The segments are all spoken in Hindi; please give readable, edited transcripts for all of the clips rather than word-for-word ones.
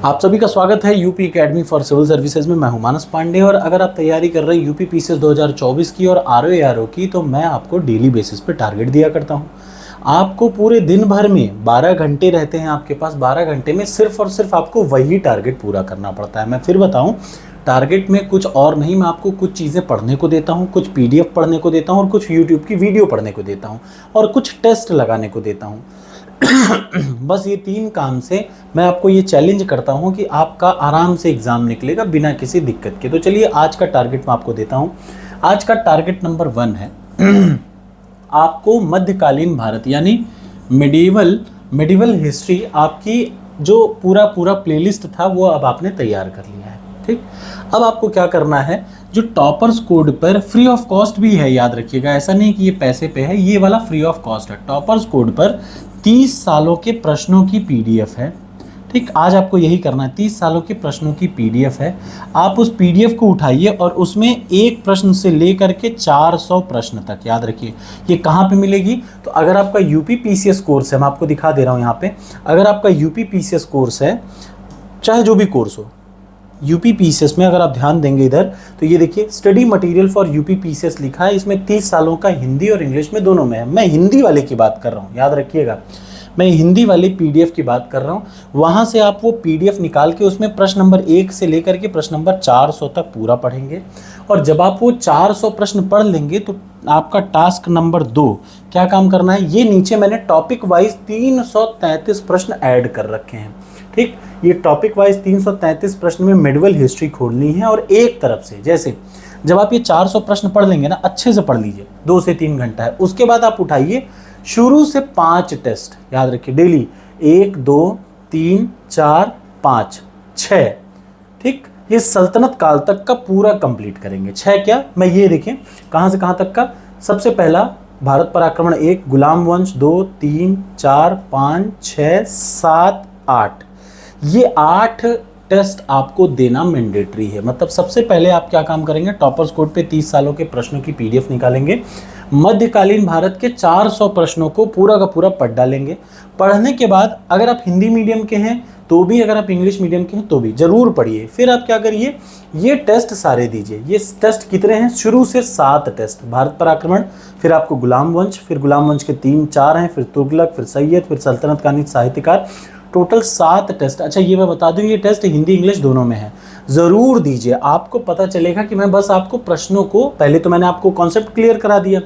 आप सभी का स्वागत है UP academy for civil services में। मैं हूं मानस पांडे और अगर आप तैयारी कर रहे हैं यूपी पीसीएस 2024 की और आरओ की, तो मैं आपको डेली बेसिस पे टारगेट दिया करता हूं। आपको पूरे दिन भर में 12 घंटे रहते हैं आपके पास। 12 घंटे में सिर्फ और सिर्फ आपको वही टारगेट पूरा करना पड़ता है। मैं फिर बताऊं, टारगेट में कुछ और नहीं, मैं आपको कुछ चीज़ें पढ़ने को देता हूँ, कुछ पीडीएफ पढ़ने को देता हूँ और कुछ यूट्यूब की वीडियो पढ़ने को देता हूँ और कुछ टेस्ट लगाने को देता हूँ। बस ये 3 काम से मैं आपको ये चैलेंज करता हूँ कि आपका आराम से एग्ज़ाम निकलेगा बिना किसी दिक्कत के। तो चलिए आज का टारगेट मैं आपको देता हूँ। आज का टारगेट नंबर 1 है आपको मध्यकालीन भारत यानी मेडिवल हिस्ट्री, आपकी जो पूरा प्लेलिस्ट था वो अब आपने तैयार कर लिया है। ठीक, अब आपको क्या करना है, जो टॉपर्स कोड पर फ्री ऑफ कॉस्ट भी है, याद रखिएगा, ऐसा नहीं कि ये पैसे पे है, ये वाला फ्री ऑफ कॉस्ट है। टॉपर्स कोड पर 30 सालों के प्रश्नों की पीडीएफ है। ठीक, आज आपको यही करना है, 30 सालों के प्रश्नों की पीडीएफ है। आप उस पीडीएफ को उठाइए और उसमें एक प्रश्न से लेकर के 400 प्रश्न तक, याद रखिए। ये कहाँ पे मिलेगी, तो अगर आपका यूपी पीसीएस कोर्स है, मैं आपको दिखा दे रहा हूँ यहाँ पे, अगर आपका यूपी पीसीएस कोर्स है, चाहे जो भी कोर्स हो, यूपी पीसीएस में अगर आप ध्यान देंगे इधर, तो ये देखिए study material for UP PCS लिखा है। इसमें 30 सालों का हिंदी और इंग्लिश में दोनों में है। मैं हिंदी वाले की बात कर रहा हूँ, याद रखिएगा, मैं हिंदी वाले पीडीएफ की बात कर रहा हूँ। वहाँ से आप वो पीडीएफ निकाल के उसमें प्रश्न नंबर 1 से लेकर के प्रश्न नंबर 400 तक पूरा पढ़ेंगे। और जब आप वो 400 प्रश्न पढ़ लेंगे तो आपका टास्क नंबर 2 क्या काम करना है, ये नीचे मैंने टॉपिक वाइज 333 प्रश्न ऐड कर रखे हैं। ठीक, ये टॉपिक वाइज 333 प्रश्न में मेडिवल हिस्ट्री खोलनी है। और एक तरफ से, जैसे जब आप ये 400 प्रश्न पढ़ लेंगे ना, अच्छे से पढ़ लीजिए, 2 से 3 घंटा है। उसके बाद आप उठाइए शुरू से 5 टेस्ट, याद रखिए, डेली 1 2 3 4 5 6। ठीक, ये सल्तनत काल तक का पूरा कंप्लीट करेंगे। 6 क्या, मैं ये देखें कहाँ से कहाँ तक का। सबसे पहला भारत पर आक्रमण 1, गुलाम वंश 2 3 4 5 6 7 8। ये 8 टेस्ट आपको देना मैंडेटरी है। मतलब सबसे पहले आप क्या काम करेंगे, टॉपर्स कोड पे 30 सालों के प्रश्नों की पीडीएफ निकालेंगे, मध्यकालीन भारत के 400 प्रश्नों को पूरा का पूरा पढ़ डालेंगे। पढ़ने के बाद अगर आप हिंदी मीडियम के हैं तो भी, अगर आप इंग्लिश मीडियम के हैं तो भी जरूर पढ़िए। फिर आप क्या करिए, ये टेस्ट सारे दीजिए। ये टेस्ट कितने हैं, शुरू से 7 टेस्ट, भारत पर आक्रमण, फिर आपको गुलाम वंश, फिर गुलाम वंश के 3 4 हैं, फिर तुगलक, फिर सैयद, फिर सल्तनत कालीन साहित्यकार, टोटल 7 टेस्ट। अच्छा ये मैं बता दूं, ये टेस्ट हिंदी इंग्लिश दोनों में है, ज़रूर दीजिए। आपको पता चलेगा कि मैं बस आपको प्रश्नों को, पहले तो मैंने आपको कॉन्सेप्ट क्लियर करा दिया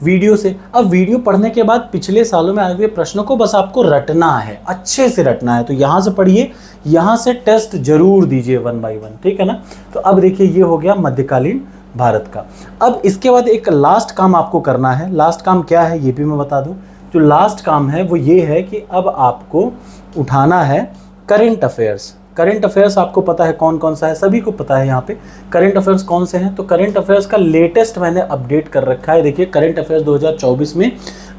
वीडियो से, अब वीडियो पढ़ने के बाद पिछले सालों में आए हुए प्रश्नों को बस आपको रटना है, अच्छे से रटना है। तो यहाँ से पढ़िए, यहाँ से टेस्ट जरूर दीजिए 1 बाय 1, ठीक है ना। तो अब देखिए ये हो गया मध्यकालीन भारत का। अब इसके बाद एक लास्ट काम आपको करना है। लास्ट काम क्या है ये भी मैं बता दूँ। जो लास्ट काम है वो ये है कि अब आपको उठाना है करंट अफेयर्स। करंट अफेयर्स आपको पता है कौन कौन सा है, सभी को पता है यहाँ पे करंट अफेयर्स कौन से हैं। तो करंट अफेयर्स का लेटेस्ट मैंने अपडेट कर रखा है। देखिए करंट अफेयर्स 2024 में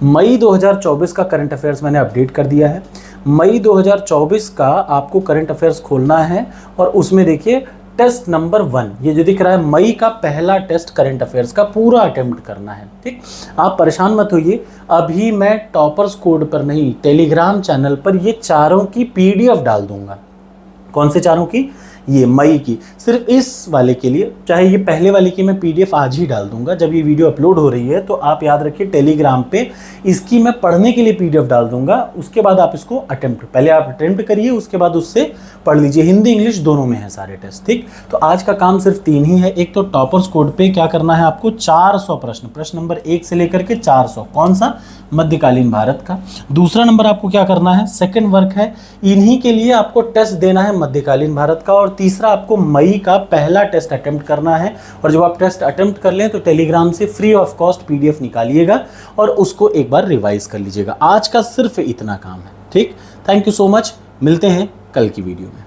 मई 2024 का करंट अफेयर्स मैंने अपडेट कर दिया है। मई 2024 का आपको करंट अफेयर्स खोलना है और उसमें देखिए टेस्ट नंबर 1, ये जो दिख रहा है, मई का पहला टेस्ट करंट अफेयर्स का पूरा अटेम्प्ट करना है। ठीक, आप परेशान मत होइए, अभी मैं टॉपर्स कोड पर नहीं, टेलीग्राम चैनल पर ये चारों की पीडीएफ डाल दूंगा। कौन से चारों की, ये मई की, सिर्फ इस वाले के लिए, चाहे ये पहले वाले की मैं पीडीएफ आज ही डाल दूंगा जब ये वीडियो अपलोड हो रही है। तो आप याद रखिए टेलीग्राम पे इसकी मैं पढ़ने के लिए पीडीएफ डाल दूंगा। उसके बाद आप इसको अटेम्प्ट, पहले आप अटेम्प्ट करिए, उसके बाद उससे पढ़ लीजिए। हिंदी इंग्लिश दोनों में है सारे टेस्ट। ठीक, तो आज का काम सिर्फ 3 ही है। एक तो टॉपर्स कोड पे क्या करना है आपको, 400 प्रश्न, प्रश्न नंबर 1 से लेकर के 400, कौन सा, मध्यकालीन भारत का। दूसरा नंबर आपको क्या करना है, सेकंड वर्क है, इन्हीं के लिए आपको टेस्ट देना है मध्यकालीन भारत का। और तीसरा आपको मई का पहला टेस्ट अटेम्प्ट करना है। और जब आप टेस्ट अटेम्प्ट कर लें तो टेलीग्राम से फ्री ऑफ कॉस्ट पीडीएफ निकालिएगा और उसको एक बार रिवाइज कर लीजिएगा। आज का सिर्फ इतना काम है। ठीक, थैंक यू सो मच, मिलते हैं कल की वीडियो में।